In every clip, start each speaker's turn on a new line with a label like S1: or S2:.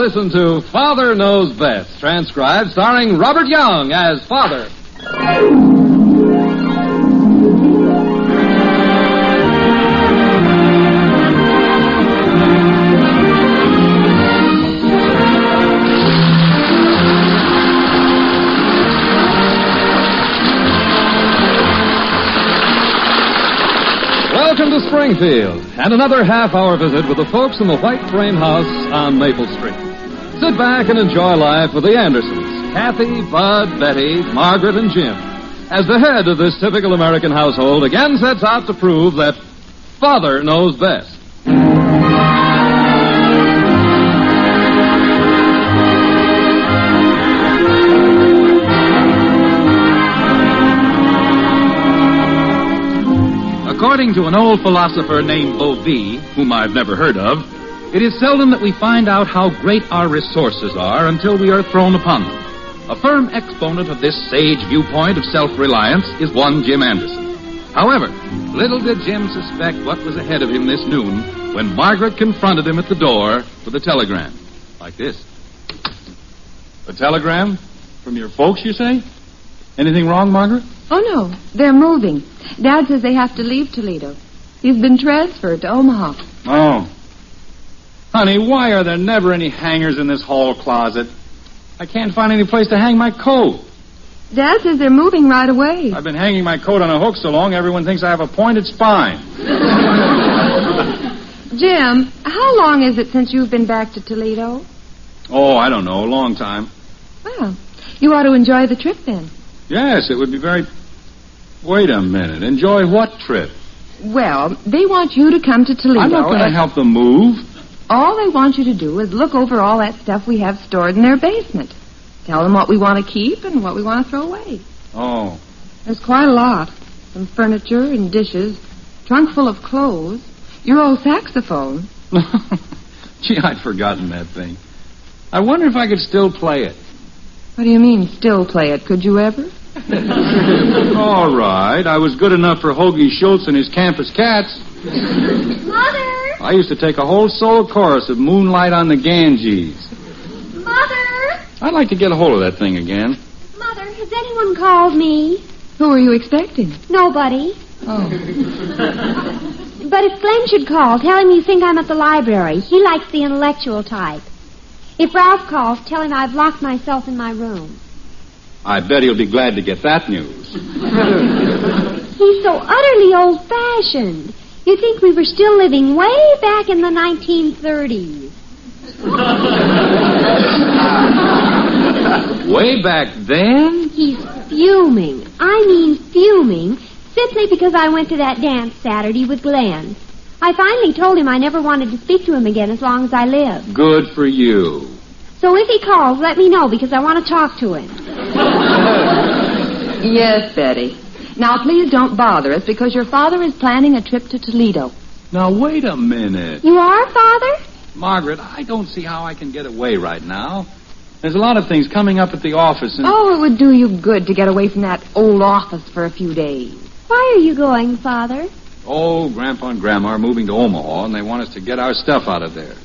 S1: listen to Father Knows Best, transcribed starring Robert Young as Father. Welcome to Springfield, and another half-hour visit with the folks in the White Frame House on Maple Street. Sit back and enjoy life with the Andersons, Kathy, Bud, Betty, Margret, and Jim, as the head of this typical American household again sets out to prove that Father knows best.
S2: According to an old philosopher named Bovee, whom I've never heard of, it is seldom that we find out how great our resources are until we are thrown upon them. A firm exponent of this sage viewpoint of self-reliance is one Jim Anderson. However, little did Jim suspect what was ahead of him this noon when Margret confronted him at the door with a telegram. Like this.
S3: A telegram? From your folks, you say? Anything wrong, Margret?
S4: Oh, no. They're moving. Dad says they have to leave Toledo. He's been transferred to Omaha.
S3: Oh. Honey, why are there never any hangers in this hall closet? I can't find any place to hang my coat.
S4: Dad says they're moving right away.
S3: I've been hanging my coat on a hook so long, everyone thinks I have a pointed spine.
S4: Jim, how long is it since you've been back to Toledo?
S3: Oh, I don't know. A long time.
S4: Well, you ought to enjoy the trip then.
S3: Yes, it would be very... Wait a minute. Enjoy what trip?
S4: Well, they want you to come to Toledo.
S3: I'm not going to help them move.
S4: All they want you to do is look over all that stuff we have stored in their basement. Tell them what we want to keep and what we want to throw away.
S3: Oh.
S4: There's quite a lot. Some furniture and dishes, trunk full of clothes, your old saxophone.
S3: Gee, I'd forgotten that thing. I wonder if I could still play it.
S4: What do you mean, still play it? Could you ever?
S3: All right. I was good enough for Hoagie Schultz and his Campus Cats.
S5: Mother!
S3: I used to take a whole solo chorus of Moonlight on the Ganges.
S5: Mother!
S3: I'd like to get a hold of that thing again.
S5: Mother, has anyone called me?
S4: Who are you expecting?
S5: Nobody.
S4: Oh.
S5: But if Glenn should call, tell him you think I'm at the library. He likes the intellectual type. If Ralph calls, tell him I've locked myself in my room.
S3: I bet he'll be glad to get that news.
S5: He's so utterly old-fashioned. You'd think we were still living way back in the 1930s.
S3: Way back then?
S5: He's fuming. I mean fuming, simply because I went to that dance Saturday with Glenn. I finally told him I never wanted to speak to him again as long as I lived.
S3: Good for you.
S5: So if he calls, let me know, because I want to talk to him.
S4: Yes, Betty. Now, please don't bother us, because your father is planning a trip to Toledo.
S3: Now, wait a minute.
S5: You are, Father?
S3: Margret, I don't see how I can get away right now. There's a lot of things coming up at the office and...
S4: Oh, it would do you good to get away from that old office for a few days.
S5: Why are you going, Father?
S3: Oh, Grandpa and Grandma are moving to Omaha, and they want us to get our stuff out of there.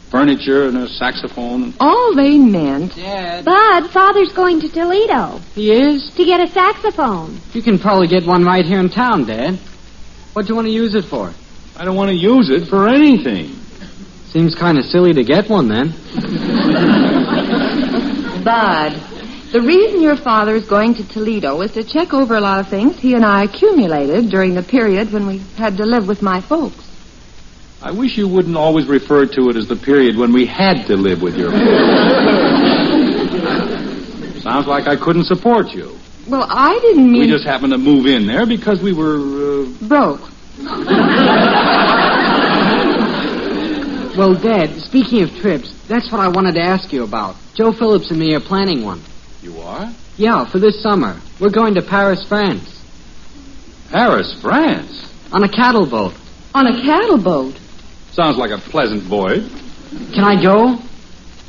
S3: Furniture and a saxophone.
S4: All they meant...
S6: Dad.
S5: Bud, Father's going to Toledo.
S6: He is?
S5: To get a saxophone.
S6: You can probably get one right here in town, Dad. What do you want to use it for?
S3: I don't want to use it for anything.
S6: Seems kind of silly to get one, then.
S4: Bud, the reason your father is going to Toledo is to check over a lot of things he and I accumulated during the period when we had to live with my folks.
S3: I wish you wouldn't always refer to it as the period when we had to live with your folks. Sounds like I couldn't support you.
S4: Well, I didn't mean...
S3: We just happened to move in there because we were...
S4: broke.
S6: Well, Dad, speaking of trips, that's what I wanted to ask you about. Joe Phillips and me are planning one.
S3: You are?
S6: Yeah, for this summer. We're going to Paris, France.
S3: Paris, France?
S6: On a cattle boat.
S4: On a cattle boat?
S3: Sounds like a pleasant voyage.
S6: Can I go?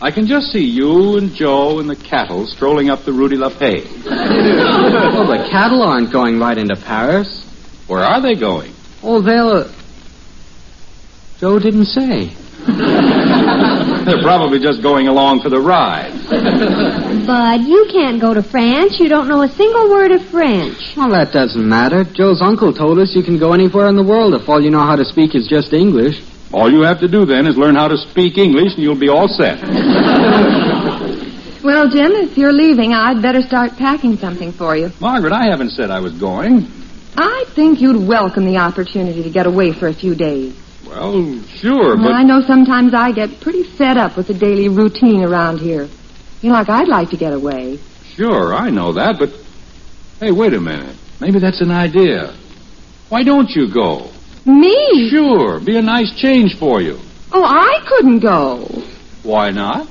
S3: I can just see you and Joe and the cattle strolling up the Rue de la Paix.
S6: Well, the cattle aren't going right into Paris.
S3: Where are they going?
S6: Oh, they'll... Joe didn't say.
S3: They're probably just going along for the ride.
S5: Bud, you can't go to France. You don't know a single word of French.
S6: Well, that doesn't matter. Joe's uncle told us you can go anywhere in the world if all you know how to speak is just English.
S3: All you have to do, then, is learn how to speak English, and you'll be all set.
S4: Well, Jim, if you're leaving, I'd better start packing something for you.
S3: Margaret, I haven't said I was going.
S4: I think you'd welcome the opportunity to get away for a few days.
S3: Well, sure, but...
S4: I know sometimes I get pretty fed up with the daily routine around here. I'd like to get away.
S3: Sure, I know that, but... Hey, wait a minute. Maybe that's an idea. Why don't you go?
S4: Me?
S3: Sure, be a nice change for you.
S4: Oh, I couldn't go.
S3: Why not?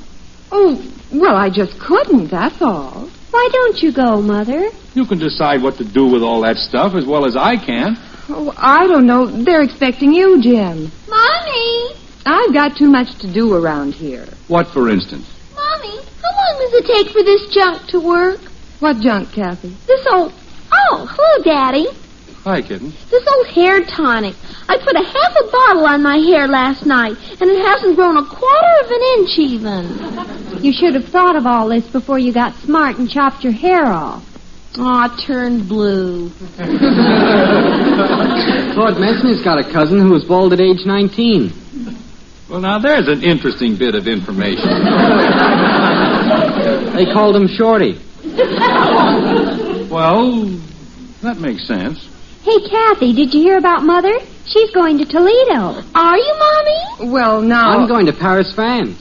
S4: Oh, well, I just couldn't, that's all.
S5: Why don't you go, Mother?
S3: You can decide what to do with all that stuff as well as I can.
S4: Oh, I don't know. They're expecting you, Jim.
S5: Mommy!
S4: I've got too much to do around here.
S3: What, for instance?
S5: Mommy, how long does it take for this junk to work?
S4: What junk, Kathy?
S5: This old... Oh, hello, Daddy.
S3: Hi, kitten.
S5: This old hair tonic. I put a half a bottle on my hair last night, and it hasn't grown a quarter of an inch even. You should have thought of all this before you got smart and chopped your hair off. Aw, it turned blue.
S6: Claude Messner's got a cousin who was bald at age 19.
S3: Well, now, there's an interesting bit of information.
S6: They called him Shorty.
S3: Well, that makes sense.
S5: Hey, Kathy, did you hear about Mother? She's going to Toledo. Are you, Mommy?
S4: Well, now...
S6: I'm going to Paris, France.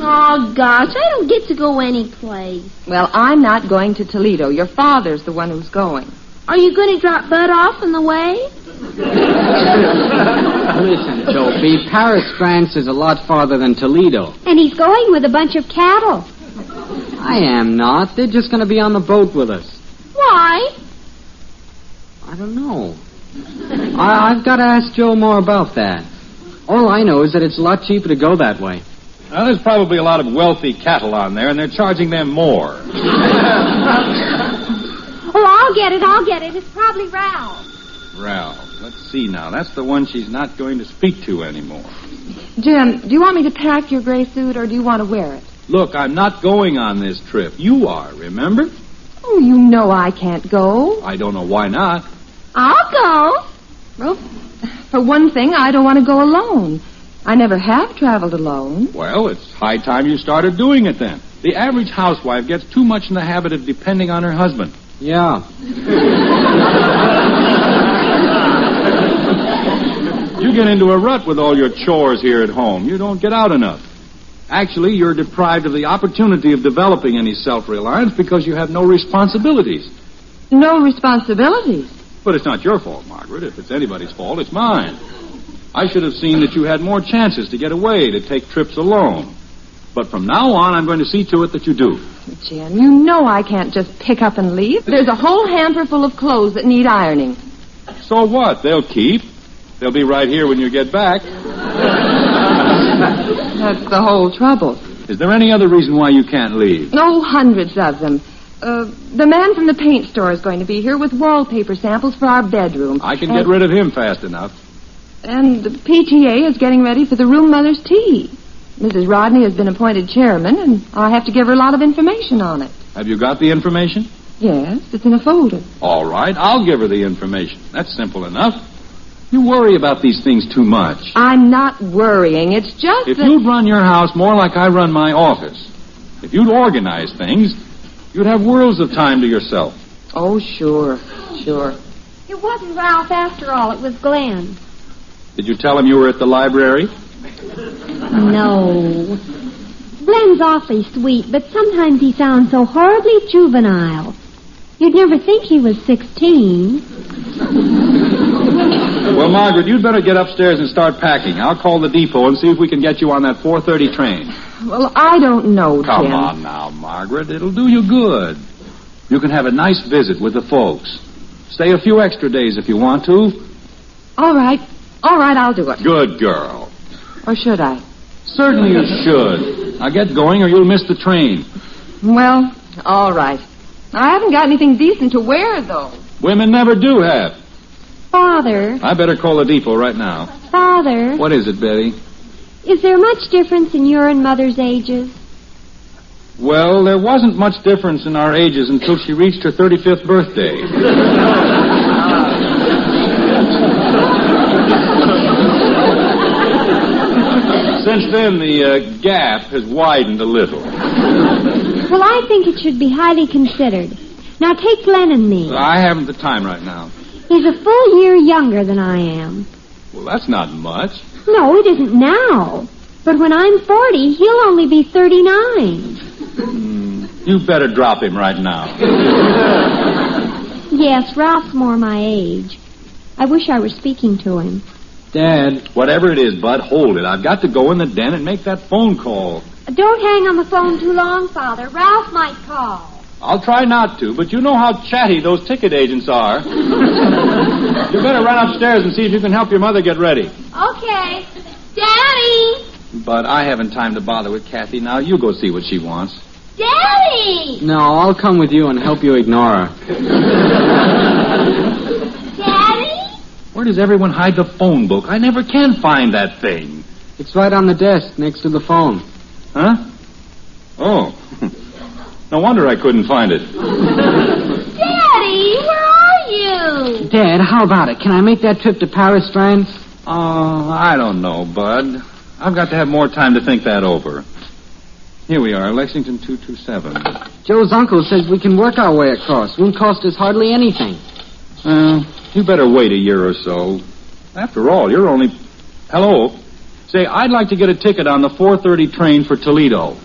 S5: Oh, gosh, I don't get to go any place.
S4: Well, I'm not going to Toledo. Your father's the one who's going.
S5: Are you going to drop Bud off on the way?
S6: Listen, Joe, Paris, France is a lot farther than Toledo.
S5: And he's going with a bunch of cattle.
S6: I am not. They're just going to be on the boat with us.
S5: Why?
S6: I don't know. I've got to ask Joe more about that. All I know is that it's a lot cheaper to go that way.
S3: Now, there's probably a lot of wealthy cattle on there, and they're charging them more.
S5: Oh, I'll get it. It's probably Ralph.
S3: Ralph. Let's see now. That's the one she's not going to speak to anymore.
S4: Jim, do you want me to pack your gray suit, or do you want to wear it?
S3: Look, I'm not going on this trip. You are, remember?
S4: Oh, you know I can't go.
S3: I don't know why not.
S5: I'll go.
S4: Well, for one thing, I don't want to go alone. I never have traveled alone.
S3: Well, it's high time you started doing it then. The average housewife gets too much in the habit of depending on her husband.
S6: Yeah.
S3: You get into a rut with all your chores here at home. You don't get out enough. Actually, you're deprived of the opportunity of developing any self-reliance because you have no responsibilities.
S4: No responsibilities?
S3: But it's not your fault, Margaret. If it's anybody's fault, it's mine. I should have seen that you had more chances to get away, to take trips alone. But from now on, I'm going to see to it that you do.
S4: Jim, you know I can't just pick up and leave. There's a whole hamper full of clothes that need ironing.
S3: So what? They'll keep. They'll be right here when you get back.
S4: That's the whole trouble.
S3: Is there any other reason why you can't leave?
S4: Oh, hundreds of them. The man from the paint store is going to be here with wallpaper samples for our bedroom.
S3: I can get rid of him fast enough.
S4: And the PTA is getting ready for the room mother's tea. Mrs. Rodney has been appointed chairman, and I have to give her a lot of information on it.
S3: Have you got the information?
S4: Yes, it's in a folder.
S3: All right, I'll give her the information. That's simple enough. You worry about these things too much.
S4: I'm not worrying. It's just
S3: If
S4: that...
S3: you'd run your house more like I run my office, if you'd organize things, you'd have worlds of time to yourself.
S4: Oh, sure.
S5: It wasn't Ralph after all. It was Glenn.
S3: Did you tell him you were at the library?
S5: No. Glenn's awfully sweet, but sometimes he sounds so horribly juvenile. You'd never think he was 16.
S3: Well, Margaret, you'd better get upstairs and start packing. I'll call the depot and see if we can get you on that 4:30 train.
S4: Well, I don't know,
S3: Come
S4: Tim.
S3: on now, Margaret. It'll do you good. You can have a nice visit with the folks. Stay a few extra days if you want to.
S4: All right, I'll do it.
S3: Good girl.
S4: Or should I?
S3: Certainly you should. Now get going or you'll miss the train.
S4: Well, all right. I haven't got anything decent to wear, though.
S3: Women never do have.
S5: Father.
S3: I better call the depot right now.
S5: Father.
S3: What is it, Betty?
S5: Is there much difference in your and Mother's ages?
S3: Well, there wasn't much difference in our ages until she reached her 35th birthday. Since then, the gap has widened a little.
S5: Well, I think it should be highly considered. Now, take Glenn and me.
S3: I haven't the time right now.
S5: He's a full year younger than I am.
S3: Well, that's not much.
S5: No, it isn't now. But when I'm 40, he'll only be 39.
S3: You better drop him right now.
S5: Yes, Ralph's more my age. I wish I were speaking to him.
S6: Dad.
S3: Whatever it is, Bud, hold it. I've got to go in the den and make that phone call.
S5: Don't hang on the phone too long, Father. Ralph might call.
S3: I'll try not to, but you know how chatty those ticket agents are. You better run upstairs and see if you can help your mother get ready.
S5: Okay. Daddy!
S3: But I haven't time to bother with Kathy now. You go see what she wants.
S5: Daddy!
S6: No, I'll come with you and help you ignore her.
S5: Daddy?
S3: Where does everyone hide the phone book? I never can find that thing.
S6: It's right on the desk next to the phone.
S3: Huh? Oh. No wonder I couldn't find it.
S5: Daddy, where are you?
S6: Dad, how about it? Can I make that trip to Paris, France?
S3: Oh, I don't know, Bud. I've got to have more time to think that over. Here we are, Lexington 227.
S6: Joe's uncle says we can work our way across. Won't cost us hardly anything.
S3: You better wait a year or so. After all, you're only... Hello? Say, I'd like to get a ticket on the 4:30 train for Toledo.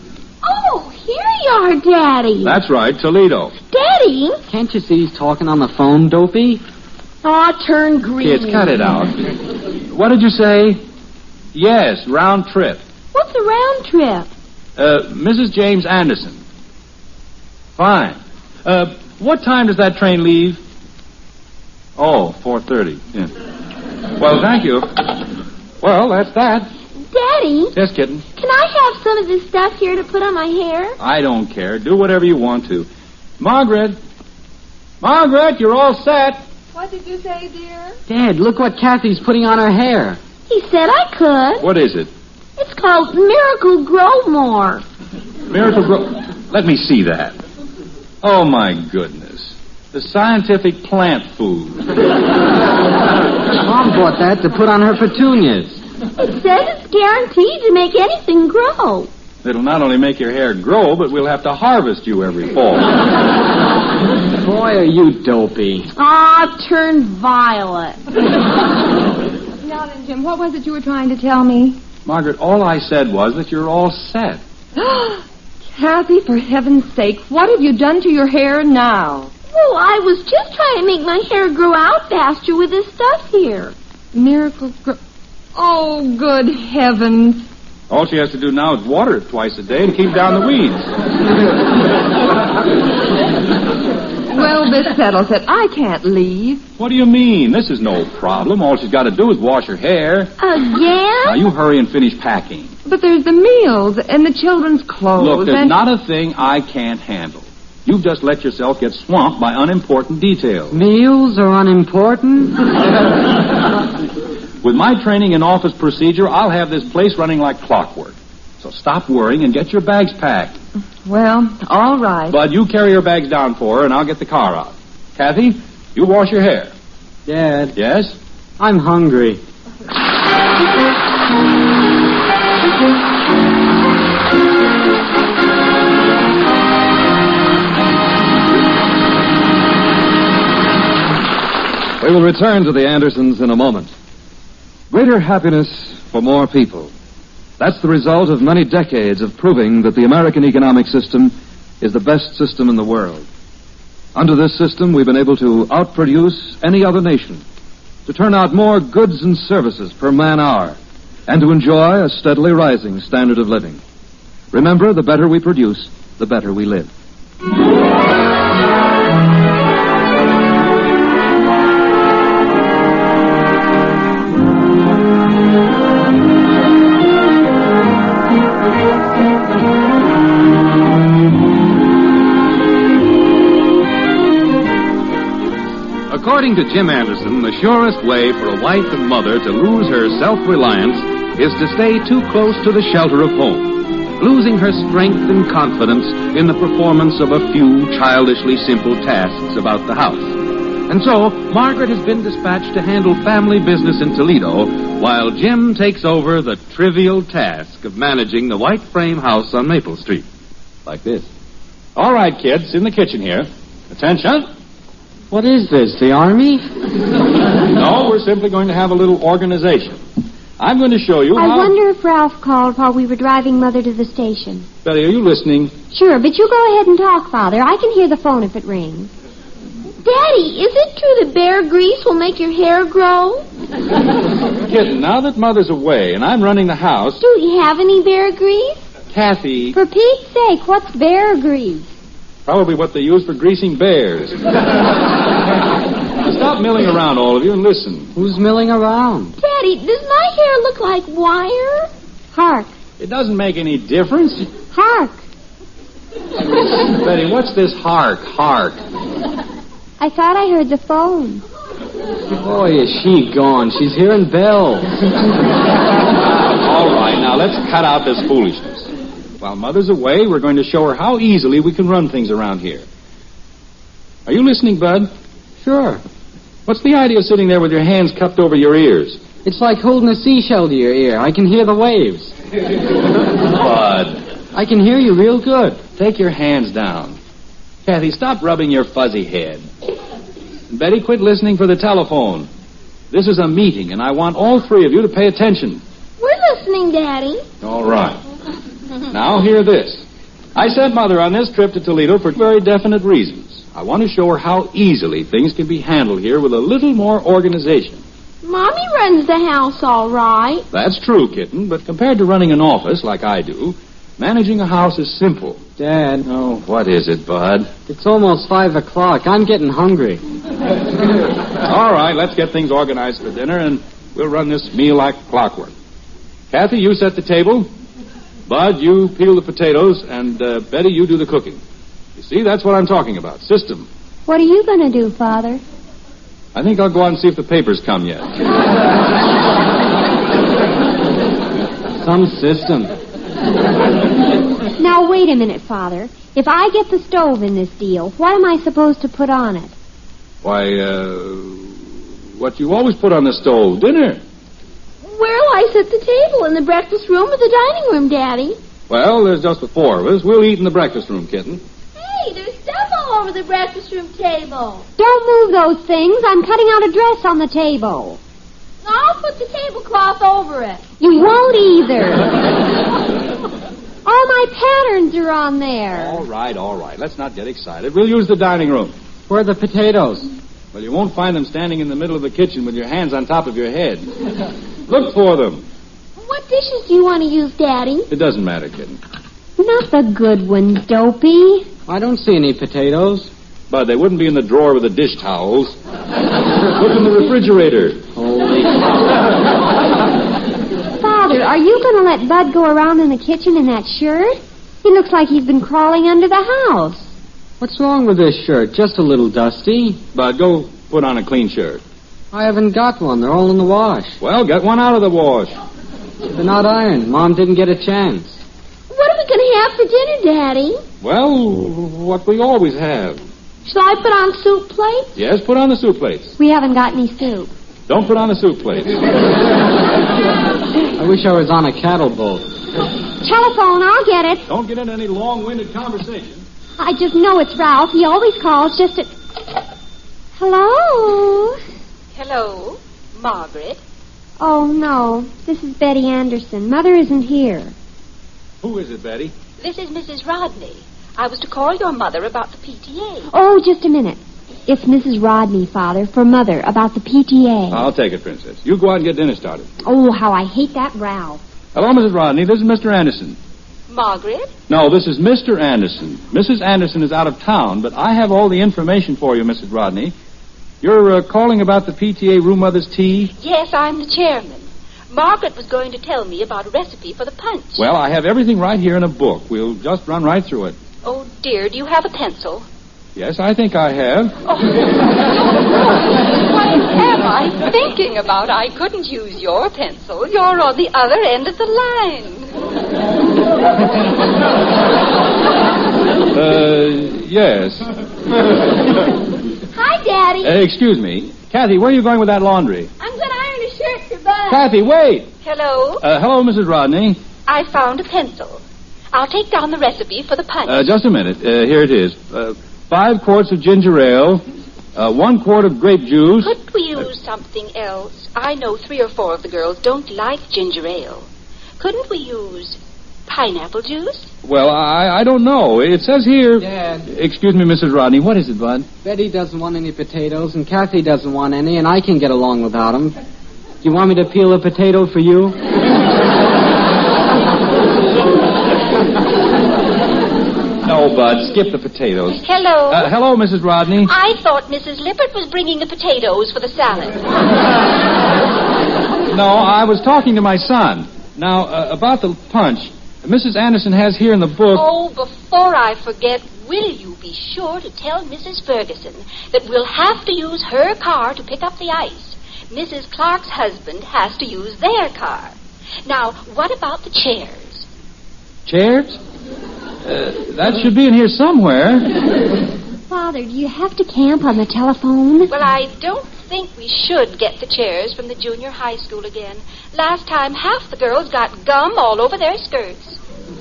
S5: Oh, here you are, Daddy.
S3: That's right, Toledo.
S5: Daddy?
S6: Can't you see he's talking on the phone, Dopey?
S5: Aw, turn green.
S3: Kids, cut it out. What did you say? Yes, round trip.
S5: What's a round trip?
S3: Mrs. James Anderson. Fine. What time does that train leave? Oh, 4:30. Yeah. Well, thank you. Well, that's that.
S5: Daddy?
S3: Yes, kitten?
S5: Can I have some of this stuff here to put on my hair?
S3: I don't care. Do whatever you want to. Margret! Margret, you're all set.
S4: What did you say, dear?
S6: Dad, look what Kathy's putting on her hair.
S5: He said I could.
S3: What is it?
S5: It's called Miracle Grow More.
S3: Miracle Grow... Let me see that. Oh, my goodness. The scientific plant food.
S6: Mom bought that to put on her petunias.
S5: It says it's guaranteed to make anything grow.
S3: It'll not only make your hair grow, but we'll have to harvest you every fall.
S6: Boy, are you dopey.
S5: Ah, turn violet.
S4: Now then, Jim, what was it you were trying to tell me?
S3: Margaret, all I said was that you're all set.
S4: Kathy, for heaven's sake, what have you done to your hair now?
S5: Oh, I was just trying to make my hair grow out faster with this stuff here.
S4: Miracle grow... Oh, good heavens.
S3: All she has to do now is water it twice a day and keep down the weeds.
S4: Well, this settles it. I can't leave.
S3: What do you mean? This is no problem. All she's got to do is wash her hair.
S5: Again?
S3: Now, you hurry and finish packing.
S4: But there's the meals and the children's clothes.
S3: Look, there's
S4: and...
S3: not a thing I can't handle. You've just let yourself get swamped by unimportant details.
S6: Meals are unimportant?
S3: With my training in office procedure, I'll have this place running like clockwork. So stop worrying and get your bags packed.
S4: Well, all right.
S3: Bud, you carry your bags down for her, and I'll get the car out. Kathy, you wash your hair.
S6: Dad.
S3: Yes?
S6: I'm hungry.
S1: We will return to the Andersons in a moment. Greater happiness for more people. That's the result of many decades of proving that the American economic system is the best system in the world. Under this system, we've been able to outproduce any other nation, to turn out more goods and services per man hour, and to enjoy a steadily rising standard of living. Remember, the better we produce, the better we live.
S2: According to Jim Anderson, the surest way for a wife and mother to lose her self-reliance is to stay too close to the shelter of home, losing her strength and confidence in the performance of a few childishly simple tasks about the house. And so, Margret has been dispatched to handle family business in Toledo, while Jim takes over the trivial task of managing the white frame house on Maple Street. Like this.
S3: All right, kids, in the kitchen here. Attention.
S6: What is this, the Army?
S3: No, we're simply going to have a little organization. I'm going to show you
S5: I wonder if Ralph called while we were driving Mother to the station.
S3: Betty, are you listening?
S5: Sure, but you go ahead and talk, Father. I can hear the phone if it rings.
S7: Daddy, is it true that bear grease will make your hair grow?
S3: Kitten, now that Mother's away and I'm running the house...
S7: Do we have any bear grease?
S3: Kathy...
S5: For Pete's sake, what's bear grease?
S3: Probably what they use for greasing bears. Now stop milling around, all of you, and listen.
S6: Who's milling around?
S7: Daddy, does my hair look like wire?
S5: Hark.
S3: It doesn't make any difference.
S5: Hark.
S3: Betty, what's this hark?
S5: I thought I heard the phone.
S6: Boy, is she gone. She's hearing bells.
S3: All right, now let's cut out this foolishness. While Mother's away, we're going to show her how easily we can run things around here. Are you listening, Bud?
S6: Sure.
S3: What's the idea of sitting there with your hands cupped over your ears?
S6: It's like holding a seashell to your ear. I can hear the waves.
S3: Bud.
S6: I can hear you real good.
S3: Take your hands down. Kathy, stop rubbing your fuzzy head. And Betty, quit listening for the telephone. This is a meeting, and I want all three of you to pay attention.
S7: We're listening, Daddy.
S3: All right. Now, hear this. I sent Mother on this trip to Toledo for very definite reasons. I want to show her how easily things can be handled here with a little more organization.
S7: Mommy runs the house all right.
S3: That's true, Kitten, but compared to running an office like I do, managing a house is simple.
S6: Dad.
S3: Oh, what is it, Bud?
S6: It's almost 5 o'clock. I'm getting hungry.
S3: All right, let's get things organized for dinner, and we'll run this meal like clockwork. Kathy, you set the table. Bud, you peel the potatoes, and Betty, you do the cooking. You see, that's what I'm talking about. System.
S5: What are you going to do, Father?
S3: I think I'll go out and see if the papers come yet.
S6: Some system.
S5: Now, wait a minute, Father. If I get the stove in this deal, what am I supposed to put on it?
S3: Why, what you always put on the stove, dinner.
S7: Where'll I set the table? In the breakfast room or the dining room, Daddy?
S3: Well, there's just the four of us. We'll eat in the breakfast room, Kitten.
S7: Hey, there's stuff all over the breakfast room table.
S5: Don't move those things. I'm cutting out a dress on the table.
S7: I'll put the tablecloth over it.
S5: You won't either. All my patterns are on there.
S3: All right. Let's not get excited. We'll use the dining room.
S6: Where are the potatoes?
S3: Well, you won't find them standing in the middle of the kitchen with your hands on top of your head. Look for them.
S7: What dishes do you want to use, Daddy?
S3: It doesn't matter, Kitten.
S5: Not the good ones, Dopey.
S6: I don't see any potatoes.
S3: But they wouldn't be in the drawer with the dish towels. Look in the refrigerator.
S6: Holy
S5: Father, are you going to let Bud go around in the kitchen in that shirt? He looks like he's been crawling under the house.
S6: What's wrong with this shirt? Just a little dusty.
S3: But go put on a clean shirt.
S6: I haven't got one. They're all in the wash.
S3: Well, get one out of the wash.
S6: They're not ironed. Mom didn't get a chance.
S7: What are we going to have for dinner, Daddy?
S3: Well, what we always have.
S7: Shall I put on soup plates?
S3: Yes, put on the soup plates.
S5: We haven't got any soup.
S3: Don't put on the soup plates.
S6: I wish I was on a cattle boat.
S5: Telephone, I'll get it.
S3: Don't get into any long-winded conversation.
S5: I just know it's Ralph. He always calls just to... Hello?
S8: Hello, Margret.
S5: Oh, no. This is Betty Anderson. Mother isn't here.
S3: Who is it, Betty?
S8: This is Mrs. Rodney. I was to call your mother about the PTA.
S5: Oh, just a minute. It's Mrs. Rodney, Father, for Mother, about the PTA.
S3: I'll take it, Princess. You go out and get dinner started.
S5: Oh, how I hate that Ralph.
S3: Hello, Mrs. Rodney. This is Mr. Anderson.
S8: Margret?
S3: No, this is Mr. Anderson. Mrs. Anderson is out of town, but I have all the information for you, Mrs. Rodney. You're calling about the PTA room mother's tea?
S8: Yes, I'm the chairman. Margret was going to tell me about a recipe for the punch.
S3: Well, I have everything right here in a book. We'll just run right through it.
S8: Oh, dear, do you have a pencil?
S3: Yes, I think I have.
S8: Oh. What in heaven? I thinking about I couldn't use your pencil. You're on the other end of the line.
S3: Yes.
S5: Hi, Daddy.
S3: Excuse me. Kathy, where are you going with that laundry?
S5: I'm going to iron a shirt for Bud.
S3: Kathy, wait.
S8: Hello?
S3: Hello, Mrs. Rodney.
S8: I found a pencil. I'll take down the recipe for the punch.
S3: Just a minute. Here it is. 5 quarts of ginger ale, 1 quart of grape juice.
S8: Could we use something else? I know 3 or 4 of the girls don't like ginger ale. Couldn't we use pineapple juice?
S3: Well, I don't know. It says here...
S6: Dad.
S3: Excuse me, Mrs. Rodney. What is it, Bud?
S6: Betty doesn't want any potatoes, and Kathy doesn't want any, and I can get along without them. Do you want me to peel a potato for you?
S3: No, Bud. Skip the potatoes.
S8: Hello?
S3: Hello, Mrs. Rodney.
S8: I thought Mrs. Lippert was bringing the potatoes for the salad.
S3: No, I was talking to my son. Now, about the punch, Mrs. Anderson has here in the book...
S8: Oh, before I forget, will you be sure to tell Mrs. Ferguson that we'll have to use her car to pick up the ice? Mrs. Clark's husband has to use their car. Now, what about the chairs?
S3: Chairs? That should be in here somewhere.
S5: Father, do you have to camp on the telephone?
S8: Well, I don't think we should get the chairs from the junior high school again. Last time, half the girls got gum all over their skirts.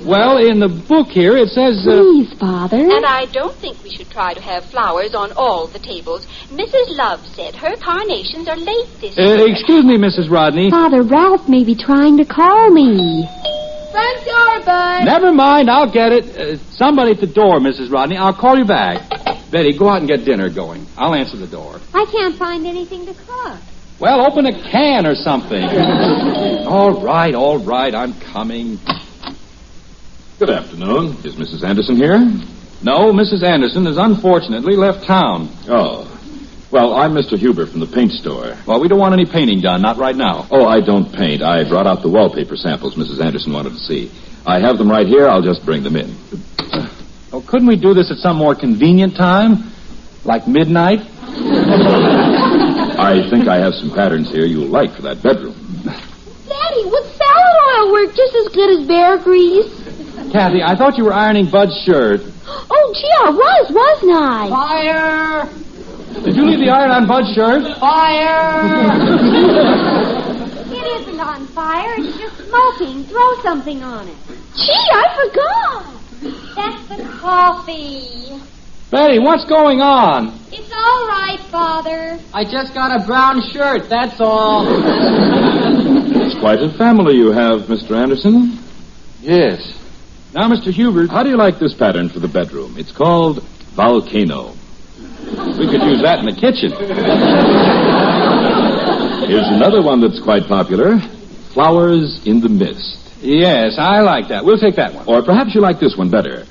S3: Well, in the book here, it says...
S5: Please, Father.
S8: And I don't think we should try to have flowers on all the tables. Mrs. Love said her carnations are late this year.
S3: Excuse me, Mrs. Rodney.
S5: Father, Ralph may be trying to call me.
S4: Front door, Bud.
S3: Never mind, I'll get it. Somebody at the door, Mrs. Rodney. I'll call you back. Betty, go out and get dinner going. I'll answer the door.
S5: I can't find anything to cook.
S3: Well, open a can or something. All right, I'm coming.
S9: Good afternoon. Is Mrs. Anderson here?
S3: No, Mrs. Anderson has unfortunately left town.
S9: Oh. Well, I'm Mr. Huber from the paint store.
S3: Well, we don't want any painting done, not right now.
S9: Oh, I don't paint. I brought out the wallpaper samples Mrs. Anderson wanted to see. I have them right here. I'll just bring them in.
S3: Oh, couldn't we do this at some more convenient time? Like midnight?
S9: I think I have some patterns here you'll like for that bedroom.
S5: Daddy, would salad oil work just as good as bear grease?
S3: Kathy, I thought you were ironing Bud's shirt.
S5: Oh, gee, I wasn't I?
S6: Fire!
S3: Did you leave the iron on Bud's shirt?
S6: Fire!
S5: It isn't on fire. It's just smoking. Throw something on it. Gee, I forgot. That's the coffee.
S3: Betty, what's going on?
S5: It's all right, Father.
S6: I just got a brown shirt, that's all.
S9: It's quite a family you have, Mr. Anderson.
S3: Yes. Now, Mr. Hubert,
S9: How do you like this pattern for the bedroom? It's called Volcano.
S3: we could use that in the kitchen.
S9: Here's another one that's quite popular. Flowers in the Mist.
S3: Yes, I like that. We'll take that one.
S9: Or perhaps you like this one better.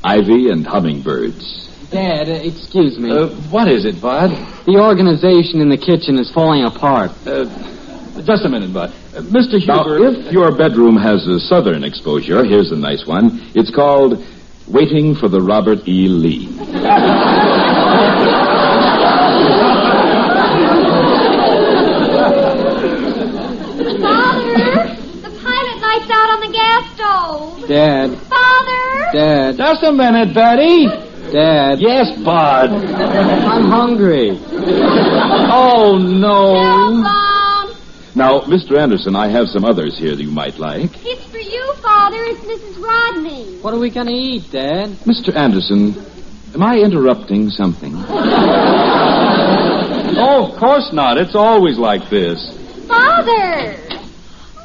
S9: Ivy and Hummingbirds.
S6: Dad, excuse me.
S3: What is it, Bud?
S6: The organization in the kitchen is falling apart.
S3: Just a minute, Bud. Mr.
S9: Now,
S3: Hubert...
S9: if your bedroom has a southern exposure, here's a nice one. It's called Waiting for the Robert E. Lee.
S5: Father, the pilot light's out on the gas stove.
S6: Dad.
S5: Father.
S6: Dad.
S3: Just a minute, Betty.
S6: Dad.
S3: Yes, Bud.
S6: I'm hungry.
S3: Oh, no.
S5: Telephone.
S9: Now, Mr. Anderson, I have some others here that you might like.
S5: It's for you, Father. It's Mrs. Rodney.
S6: What are we going to eat, Dad?
S9: Mr. Anderson, am I interrupting something?
S3: Oh, of course not. It's always like this.
S5: Father.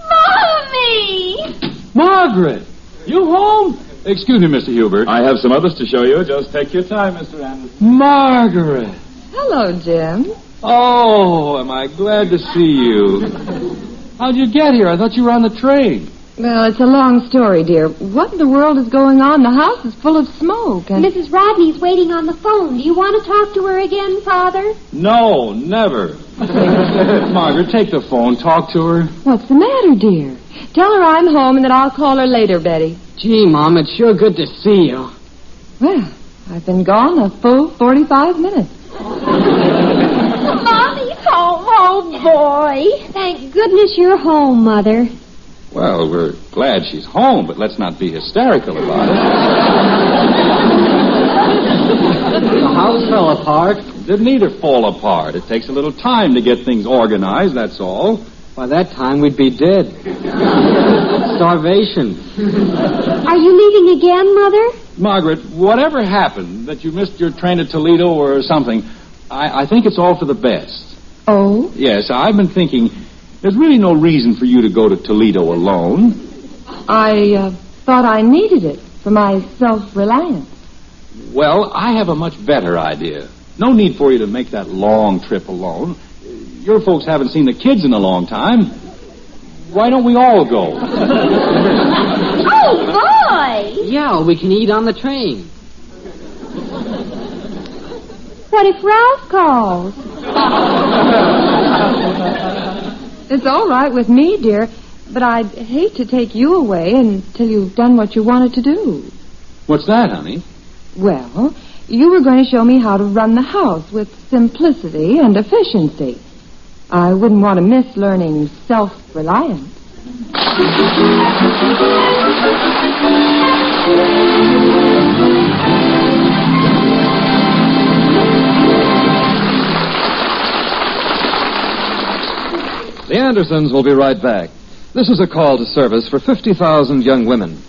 S5: Mommy.
S3: Margret, you home? Excuse me, Mr. Hubert.
S9: I have some others to show you. Just take your time, Mr. Anderson.
S3: Margaret.
S4: Hello, Jim.
S3: Oh, am I glad to see you. How'd you get here? I thought you were on the train.
S4: Well, it's a long story, dear. What in the world is going on? The house is full of smoke, and...
S5: Mrs. Rodney's waiting on the phone. Do you want to talk to her again, Father?
S3: No, never. Margaret, take the phone. Talk to her.
S4: What's the matter, dear? Tell her I'm home and that I'll call her later, Betty.
S6: Gee, Mom, it's sure good to see you.
S4: Well, I've been gone a full 45 minutes.
S5: Mommy's home. Oh, boy. Thank goodness you're home, Mother.
S3: Well, we're glad she's home, but let's not be hysterical about it.
S6: The house fell apart.
S3: Didn't either fall apart. It takes a little time to get things organized, that's all.
S6: By that time, we'd be dead. Starvation.
S5: Are you leaving again, Mother?
S3: Margaret, whatever happened, that you missed your train at Toledo or something, I think it's all for the best.
S4: Oh?
S3: Yes, I've been thinking there's really no reason for you to go to Toledo alone.
S4: I thought I needed it for my self-reliance.
S3: Well, I have a much better idea. No need for you to make that long trip alone. Your folks haven't seen the kids in a long time. Why don't we all go?
S5: Oh, boy!
S6: Yeah, we can eat on the train.
S5: What if Ralph calls?
S4: It's all right with me, dear, but I'd hate to take you away until you've done what you wanted to do.
S3: What's that, honey?
S4: Well, you were going to show me how to run the house with simplicity and efficiency. I wouldn't want to miss learning self-reliance.
S1: The Andersons will be right back. This is a call to service for 50,000 young women.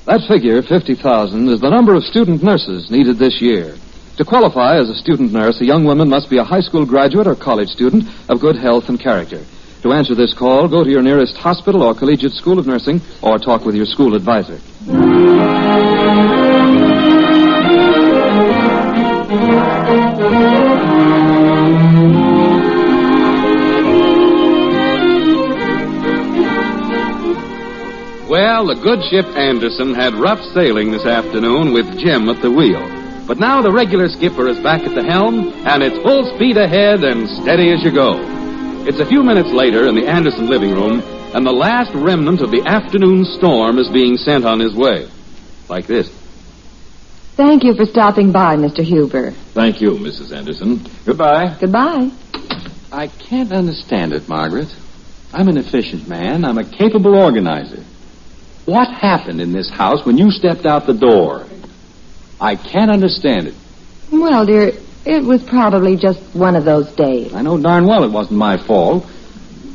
S1: That figure, 50,000, is the number of student nurses needed this year. To qualify as a student nurse, a young woman must be a high school graduate or college student of good health and character. To answer this call, go to your nearest hospital or collegiate school of nursing or talk with your school advisor.
S2: Well, the good ship Anderson had rough sailing this afternoon with Jim at the wheel. But now the regular skipper is back at the helm, and it's full speed ahead and steady as you go. It's a few minutes later in the Anderson living room, and the last remnant of the afternoon storm is being sent on his way. Like this.
S4: Thank you for stopping by, Mr. Huber.
S9: Thank you, Mrs. Anderson.
S3: Goodbye.
S4: Goodbye.
S3: I can't understand it, Margaret. I'm an efficient man. I'm a capable organizer. What happened in this house when you stepped out the door? I can't understand it.
S4: Well, dear, it was probably just one of those days.
S3: I know darn well it wasn't my fault.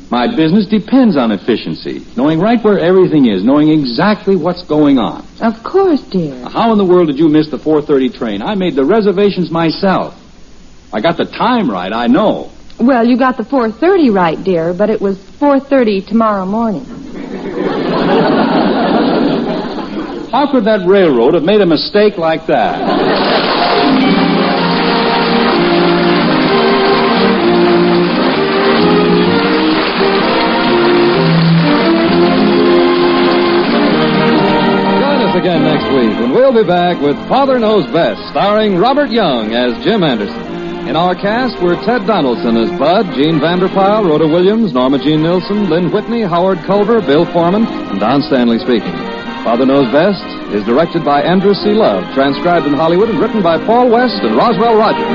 S3: My business depends on efficiency, knowing right where everything is, knowing exactly what's going on.
S4: Of course, dear.
S3: How in the world did you miss the 4:30 train? I made the reservations myself. I got the time right, I know.
S4: Well, you got the 4:30 right, dear, but it was 4:30 tomorrow morning.
S3: How could that railroad have made a mistake like that?
S1: Join us again next week when we'll be back with Father Knows Best, starring Robert Young as Jim Anderson. In our cast were Ted Donaldson as Bud, Jean Vander Pyl, Rhoda Williams, Norma Jean Nilsson, Lynn Whitney, Howard Culver, Bill Foreman, and Don Stanley speaking. Father Knows Best is directed by Andrew C. Love, transcribed in Hollywood and written by Paul West and Roswell Rogers.